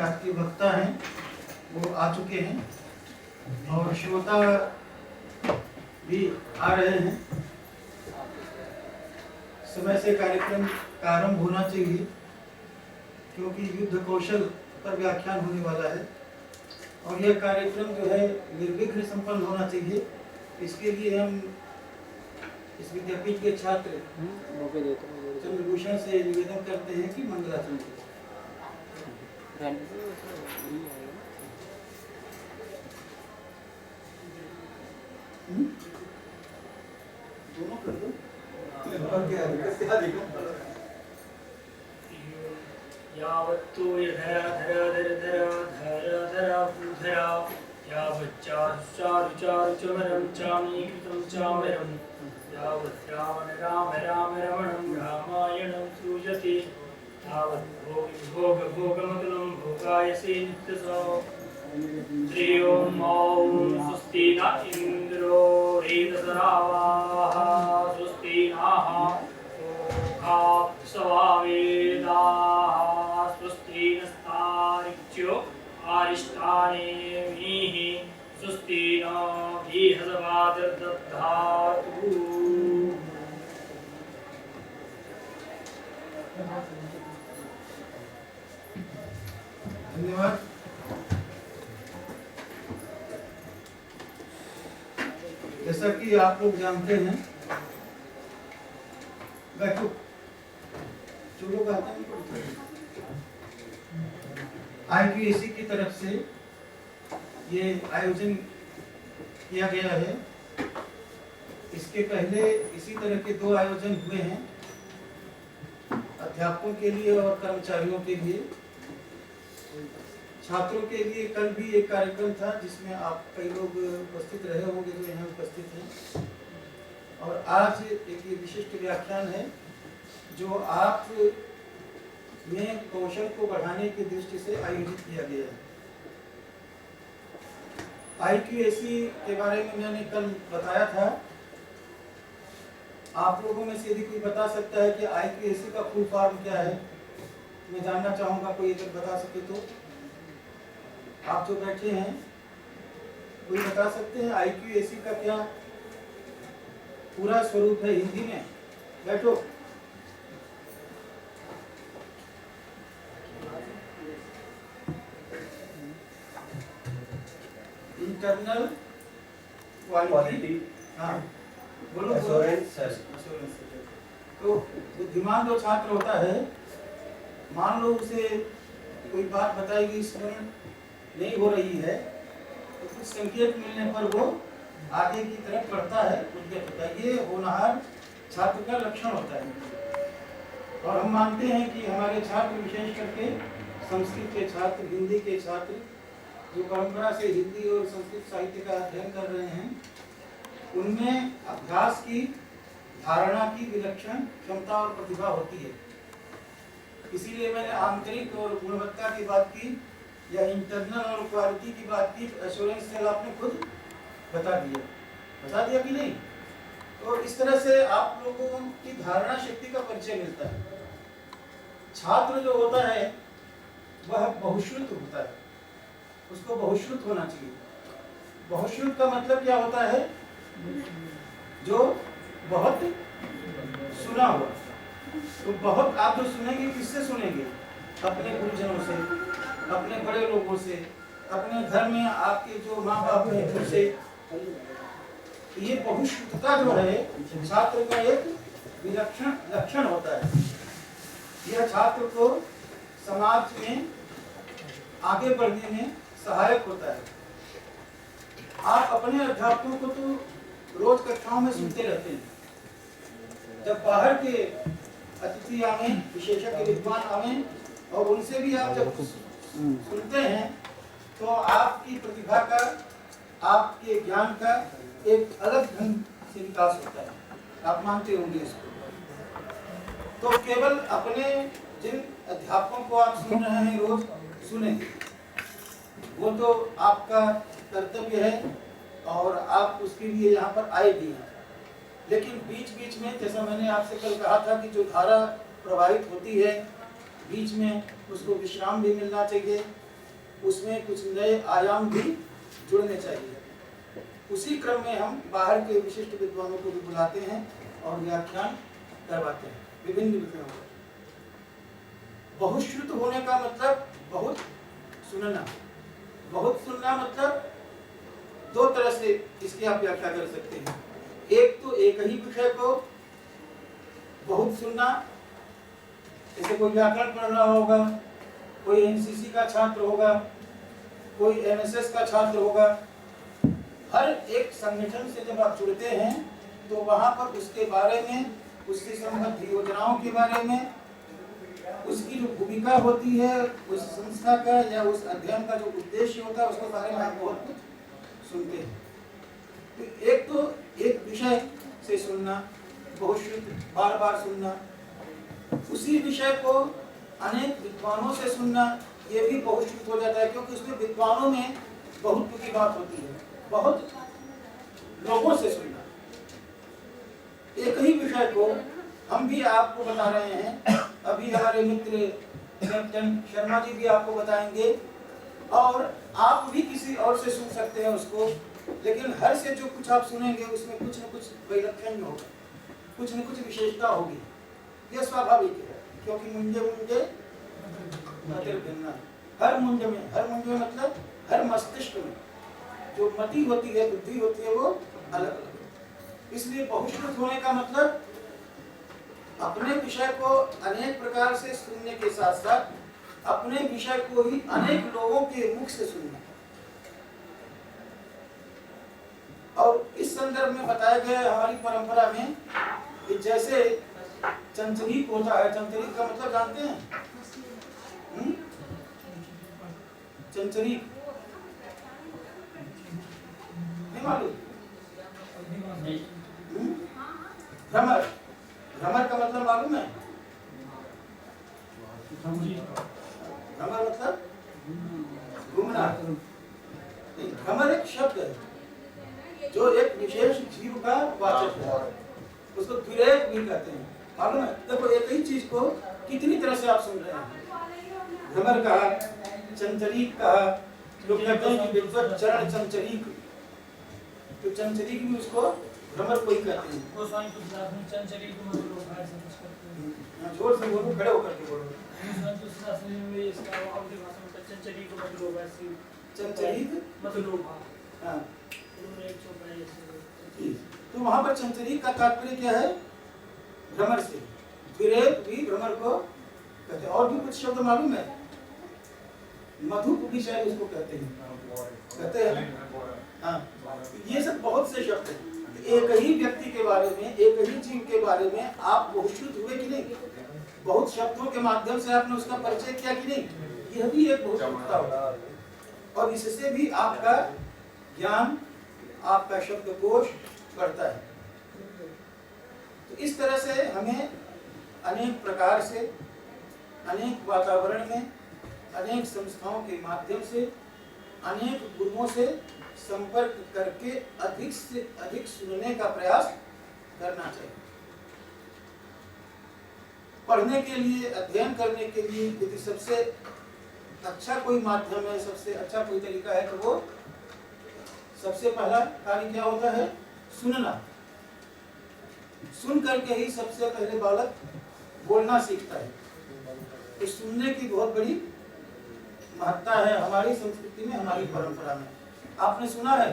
आज के वक्ता हैं वो आ चुके हैं और श्रोता भी आ रहे हैं। समय से कार्यक्रम का आरंभ होना चाहिए क्योंकि युद्ध कौशल पर व्याख्यान होने वाला है और यह कार्यक्रम जो है निर्विघ्न संपन्न होना चाहिए। इसके लिए हम इस विद्यापीठ के छात्र चंद्रभूषण से निवेदन करते हैं कि मंगलाचरण करें। दोनों कर दो यावत्तु यधराधराधराधरा यावच्चारुचारुचारुचमरं चामीकृतं चामरं यावत् रावण राम राम रमणं रामायणं सृजति तावत् भोगमतुलं भोगायसे नित्यसो श्री ओम स्वस्ति न इंद्रो रेतसरावाः स्वस्ति नः सवावेदाः स्वस्ति नस्तारिच्यो आरिष्टानेमिः स्वस्ति न बृहस्पतिर्दधातु। धन्यवाद। जैसा कि आप लोग जानते हैं, बैठो जो लोग आते हैं IQAC की तरफ से ये आयोजन किया गया है। इसके पहले इसी तरह के 2 आयोजन हुए हैं अध्यापकों के लिए और कर्मचारियों के लिए। छात्रों के लिए कल भी एक कार्यक्रम था जिसमें आप कई लोग उपस्थित रहे होंगे जो यहाँ उपस्थित हैं और आज एक ये विशिष्ट व्याख्यान है जो आप में कौशल को बढ़ाने की दृष्टि से आयोजित किया गया है। IQAC के बारे में मैंने कल बताया था। आप लोगों में से यदि कोई बता सकता है कि IQAC का फुल फॉर्म क्या है, मैं जानना चाहूँगा। कोई अगर बता सके तो आप जो बैठे हैं कोई बता सकते हैं IQAC का क्या पूरा स्वरूप है हिंदी में? बैठो। इंटरनल क्वालिटी, हाँ बोलो एश्योरेंस। तो बुद्धिमान जो छात्र होता है, मान लो उसे कोई बात बताएगी स्मरण नहीं हो रही है तो कुछ संकेत मिलने पर वो आगे की तरफ बढ़ता है, उद्यत होता है। ये होनहार छात्र का लक्षण होता है और हम मानते हैं कि हमारे छात्र विशेष करके संस्कृत के छात्र, हिंदी के छात्र जो परंपरा से हिंदी और संस्कृत साहित्य का अध्ययन कर रहे हैं, उनमें अभ्यास की, धारणा की विलक्षण क्षमता और प्रतिभा होती है। इसीलिए मैंने आंतरिक और गुणवत्ता की बात की या इंटरनल और क्वालिटी की बात की। एश्योरेंस सेल आपने खुद बता दिया कि नहीं? तो इस तरह से आप लोगों की धारणा शक्ति का परिचय मिलता है। छात्र जो होता है वह बहुश्रुत होता है, उसको बहुश्रुत होना चाहिए। बहुश्रुत का मतलब क्या होता है? जो बहुत सुना हुआ। तो बहुत आप जो सुनेंगे किससे सुनेंगे? अपने गुरुजनों से, अपने बड़े लोगों से, अपने घर में आपके जो माँ बाप हैं उनसे। ये बहुश्रुतता जो है छात्र का एक विलक्षण लक्षण होता है। यह छात्र को समाज में आगे बढ़ने में सहायक होता है। आप अपने अध्यापकों को तो रोज कक्षाओं में सुनते रहते हैं। जब बाहर के अतिथि आवे, विशेषज्ञ विद्वान आवे और उनसे भी आप जब सुनते हैं तो आपकी प्रतिभा का, आपके ज्ञान का एक अलग ढंग से विकास होता है। आप मानते होंगे इसको। तो केवल अपने जिन अध्यापकों को आप सुन रहे हैं रोज सुने, वो तो आपका कर्तव्य है और आप उसके लिए यहाँ पर आए भी हैं। लेकिन बीच बीच में, जैसा मैंने आपसे कल कहा था कि जो धारा प्रवाहित होती है बीच में उसको विश्राम भी मिलना चाहिए उसमें कुछ नए आयाम भी जुड़ने चाहिए। उसी क्रम में हम बाहर के विशिष्ट विद्वानों को भी बुलाते हैं और व्याख्यान करवाते हैं विभिन्न विषयों पर। बहुश्रुत होने का मतलब बहुत सुनना। बहुत सुनना मतलब दो तरह से इसकी आप व्याख्या कर सकते हैं। एक तो एक ही विषय को बहुत सुनना, जैसे कोई व्याकरण पढ़ रहा होगा, कोई एनसीसी का छात्र होगा, कोई एनएसएस का छात्र होगा। हर एक संगठन से जब आप जुड़ते हैं तो वहां पर उसके बारे में, उससे संबंधित योजनाओं के बारे में, उसकी जो भूमिका होती है उस संस्था का या उस अध्ययन का जो उद्देश्य होता है उसके बारे में आप बहुत कुछ सुनते हैं। तो एक विषय से सुनना, बहुश्रुत, बार बार सुनना। उसी विषय को अनेक विद्वानों से सुनना, ये भी बहुश्रुत हो जाता है, क्योंकि उसमें विद्वानों में बहुत की बात होती है। बहुत लोगों से सुनना। एक ही विषय को हम भी आपको बता रहे हैं, अभी हमारे मित्र कैप्टन शर्मा जी भी आपको बताएंगे, और आप भी किसी और से सुन सकते हैं उसको। लेकिन हर से जो कुछ आप सुनेंगे उसमें कुछ न कुछ वैलक्षण्य होगा, कुछ न कुछ विशेषता होगी। यह स्वाभाविक है, क्योंकि मुंजे मुंजे मतिर भिन्ना। हर मुंज में मतलब हर मस्तिष्क में जो मति होती है, बुद्धि होती है, वो अलग अलग है। इसलिए बहुश्रुत होने का मतलब अपने विषय को अनेक प्रकार से सुनने के साथ साथ अपने विषय को ही अनेक लोगों के मुख से सुनना। और इस संदर्भ में बताया गया हमारी परंपरा में कि जैसे चंचरीक होता है। चंचरीक का मतलब जानते हैं? चंचरीक नहीं मालूम? भ्रमर, भ्रमर का मतलब मालूम है? भ्रमर मतलब घूमना। भ्रमर एक शब्द है जो एक विशेष जीव का वाचक है, उसको द्विरेक भी कहते हैं। मालूम है? देखो, एक ही चीज को कितनी तरह से आप सुन रहे हैं। भ्रमर कहा, चंचरीक कहा, लोग कहते हैं कि विद्वत चरण चंचरीक, तो चंचरीक भी उसको भ्रमर को ही कहते हैं। जोर से बोलो, खड़े होकर के बोलो। चंचरीक मतलब, हाँ, तो वहां पर चंचरीक का तात्पर्य क्या है? भ्रमर से। द्विरेक भी भ्रमर को कहते हैं। और भी कुछ शब्द मालूम है? मधुप भी शायद उसको कहते हैं। हाँ, ये सब बहुत से शब्द हैं। एक ही व्यक्ति के बारे में, एक ही जीव के बारे में आप बहुश्रुत हुए कि नहीं? बहुत शब्दों के माध्यम से आपने उसका परिचय किया कि नहीं? यह भी एक बहुश्रुतता होता है, और इससे भी आपका ज्ञान, आपका शब्दकोश बढ़ता है। तो इस तरह से हमें अनेक प्रकार से, अनेक वातावरण में, अनेक संस्थाओं के माध्यम से, अनेक गुरुओं से संपर्क करके अधिक से अधिक सुनने का प्रयास करना चाहिए। पढ़ने के लिए, अध्ययन करने के लिए यदि सबसे अच्छा कोई माध्यम है, सबसे अच्छा कोई तरीका है, तो वो सबसे पहला कार्य क्या होता है? सुनना। सुन करके ही सबसे पहले बालक बोलना सीखता है। तो सुनने की बहुत बड़ी महत्ता है हमारी संस्कृति में, हमारी परंपरा में। आपने सुना है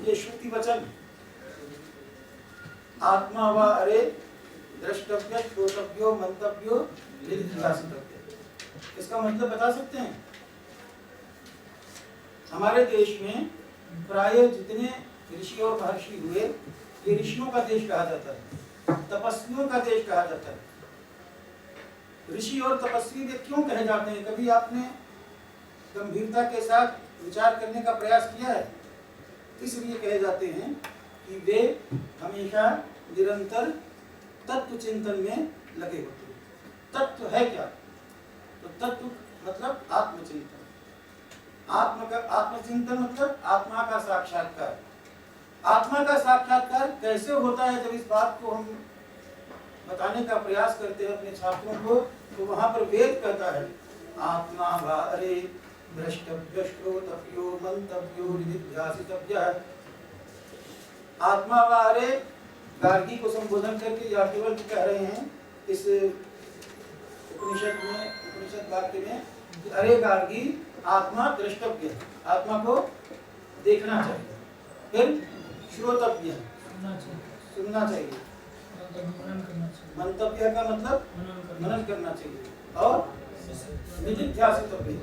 ये श्रुति वचन, आत्मा वा अरे द्रष्टव्य श्रोतव्यो मंतव्यो निधिध्यासितव्य। इसका मतलब बता सकते हैं? हमारे देश में प्राय जितने ऋषि और महर्षि हुए, ये ऋषियों का देश कहा जाता है, तपस्वियों का देश कहा जाता है। ऋषि और तपस्वी वे क्यों कहे जाते हैं? कभी आपने गंभीरता के साथ विचार करने का प्रयास किया है? इसलिए कहे जाते हैं कि वे हमेशा निरंतर तत्व चिंतन में लगे होते हैं। तत्व है क्या? तो तत्व मतलब आत्मचिंतन। आत्मचिंतन मतलब आत्मा का साक्षात्कार। आत्मा का साक्षात्कार कैसे होता है? जब इस बात को हम बताने का प्रयास करते हैं अपने छात्रों को, तो वहां पर वेद कहता है आत्मा वा अरे द्रष्टव्य श्रोतव्यो मंतव्यो निधिध्यासितव्यः। आत्मा वाले गार्गी को संबोधन करके याज्ञवल्क्य कह रहे हैं इस उपनिषद वाक्य में कि अरे गार्गी, आत्मा द्रष्टव्य, आत्मा को देखना चाहिए, फिर श्रोतव्य, सुनना चाहिए, मंतव्य का मतलब मनन करना चाहिए, और निधिध्यासितव्य,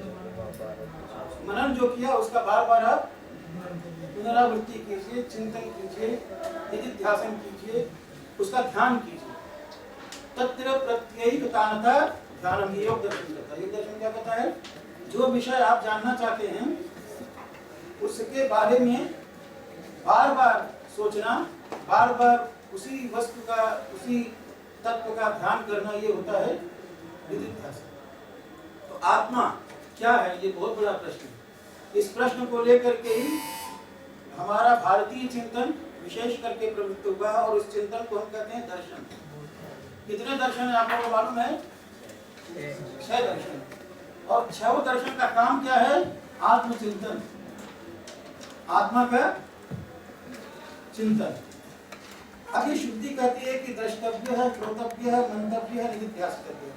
मनन जो किया उसका बार बार आप पुनरावृत्ति कीजिए, चिंतन कीजिए, निधिध्यासन कीजिए, उसका ध्यान कीजिए। तत्र प्रत्ययिकतानता ध्यानम, ये योग दर्शन कहता है। योग दर्शन क्या कहता है? जो विषय आप जानना चाहते हैं उसके बारे में बार बार सोचना, बार बार उसी वस्तु का, उसी तत्व का ध्यान करना, ये होता है निधिध्यासन। तो आत्मा क्या है, ये बहुत बड़ा प्रश्न है। इस प्रश्न को लेकर के ही हमारा भारतीय चिंतन विशेष करके प्रवृत्त हुआ, और उस चिंतन को हम कहते हैं दर्शन। कितने दर्शन है आपको मालूम है? 6 दर्शन। और 6 दर्शन का काम क्या है? आत्मचिंतन, आत्मा का चिंतन। अब ये शुद्धि कहती है कि द्रष्टव्य है, श्रोतव्य है, मंतव्य है, निधिध्यासितव्य है।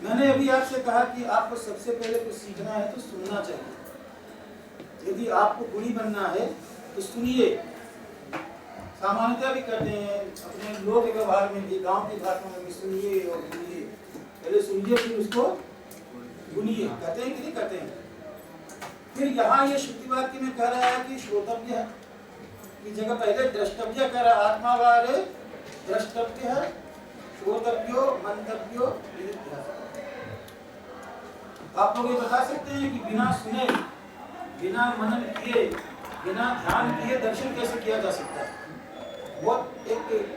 मैंने अभी आपसे कहा कि आपको सबसे पहले कुछ सीखना है तो सुनना चाहिए। यदि आपको गुणी बनना है तो सुनिए। सामान्यतः भी कहते हैं अपने लोक व्यवहार में भी, गांव की भाषा में भी, सुनिए और गुनिए। पहले सुनिए फिर उसको गुनिए, कहते हैं कि नहीं कहते हैं? फिर यहाँ ये शुद्धि वाक्य में कह रहा है कि श्रोतव्य की जगह पहले द्रष्टव्य कह रहा है। आत्मा वाले द्रष्टव्य है, श्रोतव्यो मंतव्यो निधिध्यासन। आप लोग ये बता सकते हैं कि बिना सुने, बिना मनन किए, बिना ध्यान किए दर्शन कैसे किया जा सकता है? वो एक